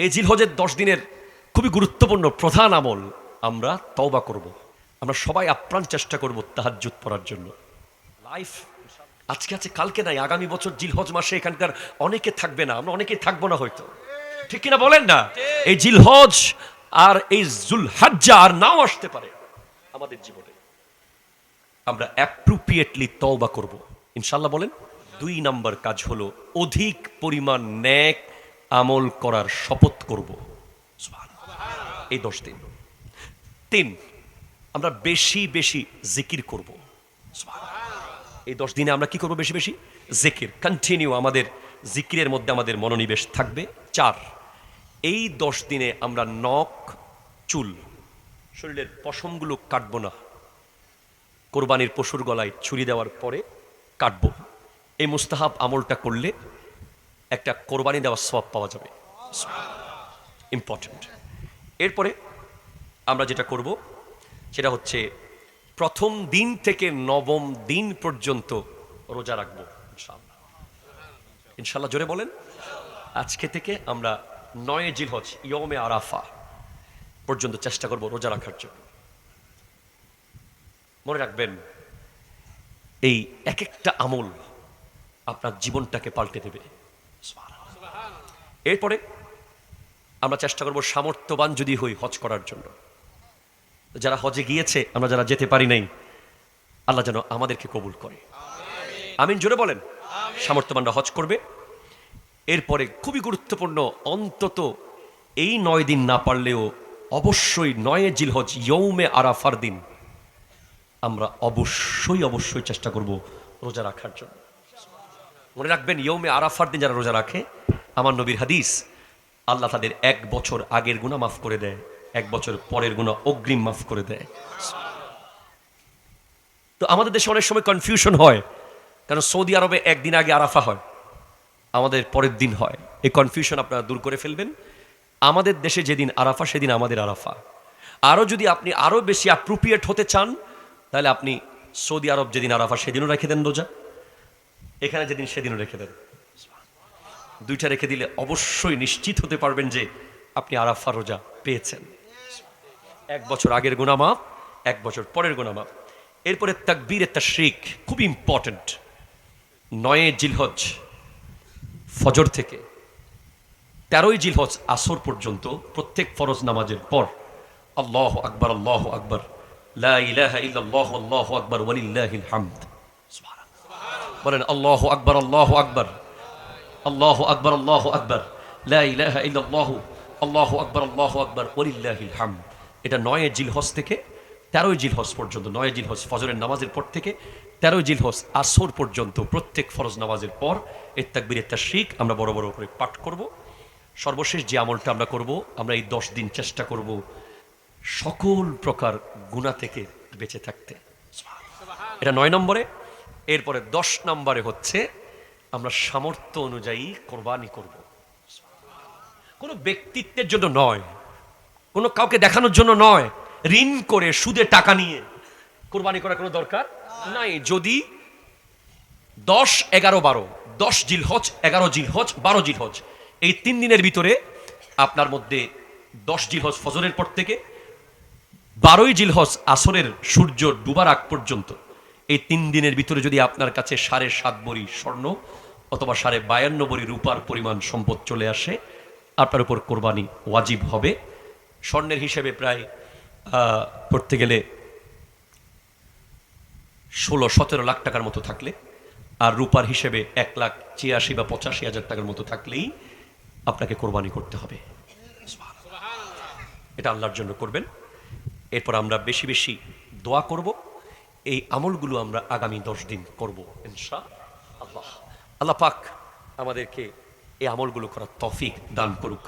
এই জিলহজের 10 দিনের খুবই গুরুত্বপূর্ণ প্রধান আমল, আমরা তওবা করব। আমরা সবাই আপ্রাণ চেষ্টা করব তাহাজ্জুদ পড়ার জন্য। লাইফ আজকে আছে, কালকে নাই। আগামী বছর জিলহজ মাসে এখানকার অনেকে থাকবে না, আমরা অনেকেই থাকবো না হয়তো, ঠিক কিনা বলেন না? এই জিলহজ আর এই জুলহাজ্জা আর নাও আসতে পারে আমাদের জীবনে। আমরা অ্যাপ্রোপ্রিয়েটলি তওবা করব ইনশাআল্লাহ। বলেন 2 নম্বর কাজ হলো অধিক পরিমাণ নেক আমল করার শপথ করব এই 10 দিন। 3, আমরা বেশি বেশি জিকির করব। এই 10 দিনে আমরা কি করব? বেশি বেশি জিকির, কন্টিনিউ আমাদের জিকিরের মধ্যে আমাদের মনোনিবেশ থাকবে। 4, এই 10 দিনে আমরা নখ, চুল, শরীরের পশমগুলো কাটবো না। কোরবানির পশুর গলায় ছুরি দেওয়ার পরে কাটবো। এই মুস্তাহাব আমলটা করলে একটা কোরবানি দেওয়ার সওয়াব পাওয়া যাবে, ইম্পর্টেন্ট। এরপরে আমরা যেটা করব সেটা হচ্ছে প্রথম দিন থেকে 9ম দিন পর্যন্ত রোজা রাখবো ইনশাআল্লাহ। ইনশাআল্লাহ জোরে বলেন। আজকে থেকে আমরা 9 জিলহজ ইয়মে আরাফা পর্যন্ত চেষ্টা করব রোজা রাখার জন্য। মনে রাখবেন, এই এক একটা আমল আপনার জীবনটাকে পাল্টে দেবে। এরপরে আমরা চেষ্টা করব সামর্থ্যবান যদি হই হজ করার জন্য। যারা হজে গিয়েছে, আমরা যারা যেতে পারি নাই, আল্লাহ যেন আমাদেরকে কবুল করে, আমিন জোরে বলেন। সামর্থ্যবানরা হজ করবে। এরপরে খুবই গুরুত্বপূর্ণ, অন্তত এই 9 দিন না পারলেও অবশ্যই 9 জিলহজ ইয়ৌমে আরাফার দিন আমরা অবশ্যই চেষ্টা করব রোজা রাখার জন্য। মনে রাখবেন, ইয়ৌমে আরাফার দিন যারা রোজা রাখে, আমার নবীর হাদিস, আল্লাহ তাদের 1 বছর আগের গুনাহ মাফ করে দেয়, 1 বছর পরের গুনাহ অগ্রিম মাফ করে দেয়। তো আমাদের দেশে অনেক সময় কনফিউশন হয়, কারণ সৌদি আরবে একদিন আগে আরাফা হয়, আমাদের পরের দিন হয়। এই কনফিউশন আপনারা দূর করে ফেলবেন। আমাদের দেশে যেদিন আরাফা সেদিন আমাদের আরাফা। আরও যদি আপনি আরও বেশি অ্যাপ্রোপ্রিয়েট হতে চান, তাহলে আপনি সৌদি আরব যেদিন আরাফা সেদিনও রেখে দেন রোজা, এখানে যেদিন সেদিনও রেখে দেন। 2টা রেখে দিলে অবশ্যই নিশ্চিত হতে পারবেন যে আপনি আরাফা রোজা পেয়েছেন। 1 বছর আগের গুনাহ মাফ, 1 বছর পরের গুনাহ মাফ। এরপরে তাকবীরে তাশরিক খুব ইম্পর্টেন্ট। 9 জিলহজ ফজর থেকে 13 জিলহজ আসর পর্যন্ত প্রত্যেক ফরজ নামাজের পর আল্লাহু আকবার, আল্লাহু আকবার, লা ইলাহা ইল্লাল্লাহ, আল্লাহু আকবার, ওয়ালিল্লাহিল হামদ। সুবহানাল্লাহ বলেন, আল্লাহু আকবার, আল্লাহু আকবার, আল্লাহু আকবার, আল্লাহু আকবার, লা ইলাহা ইল্লাল্লাহ, আল্লাহু আকবার, আল্লাহু আকবার, ওয়ালিল্লাহিল হামদ। এটা 9 জিলহজ থেকে 13 জিলহজ পর্যন্ত। 9 জিলহজ ফজরের নামাজের পর থেকে 13 জিলহজ আসর পর্যন্ত প্রত্যেক ফরজ নামাজের পর এই তাকবীরে তাশরিক আমরা বড় বড় করে পাঠ করব। সর্বশেষ যে আমলটা আমরা করব, আমরা এই 10 দিন চেষ্টা করব সকল প্রকার গুনাহ থেকে বেঁচে থাকতে। এটা 9 নম্বরে। এরপরে 10 নম্বরে হচ্ছে আমরা সামর্থ্য অনুযায়ী কোরবানি করব। কোনো ব্যক্তিত্বের জন্য নয়, কোনো কাউকে দেখানোর জন্য নয়, ঋণ করে সুদে টাকা নিয়ে কোরবানি করার কোনো দরকার নাই। যদি 10, 11, 12, 10 জিলহজ, 11 জিলহজ, 12 জিলহজ এই 3 দিনের ভিতরে আপনার মধ্যে 10 জিলহজ ফজরের পর থেকে 12 জিলহজ আসরের সূর্য ডুবার আগ পর্যন্ত এই 3 দিনের ভিতরে যদি আপনার কাছে 7.5 ভরি স্বর্ণ অথবা 52 ভরি রূপার পরিমাণ সম্পদ চলে আসে, আপনার উপর কোরবানি ওয়াজিব হবে। স্বর্ণের হিসেবে প্রায় করতে গেলে 16-17 লাখ টাকার মতো থাকলে, আর রূপার হিসেবে 1,86,000 বা 85,000 টাকার মতো থাকলেই আপনাকে কোরবানি করতে হবে। এটা আল্লাহর জন্য করবেন। এরপর আমরা বেশি বেশি দোয়া করব। এই আমলগুলো আমরা আগামী 10 দিন করব ইনশাআল্লাহ। আল্লাহ পাক আমাদেরকে এই আমলগুলো করার তৌফিক দান করুক।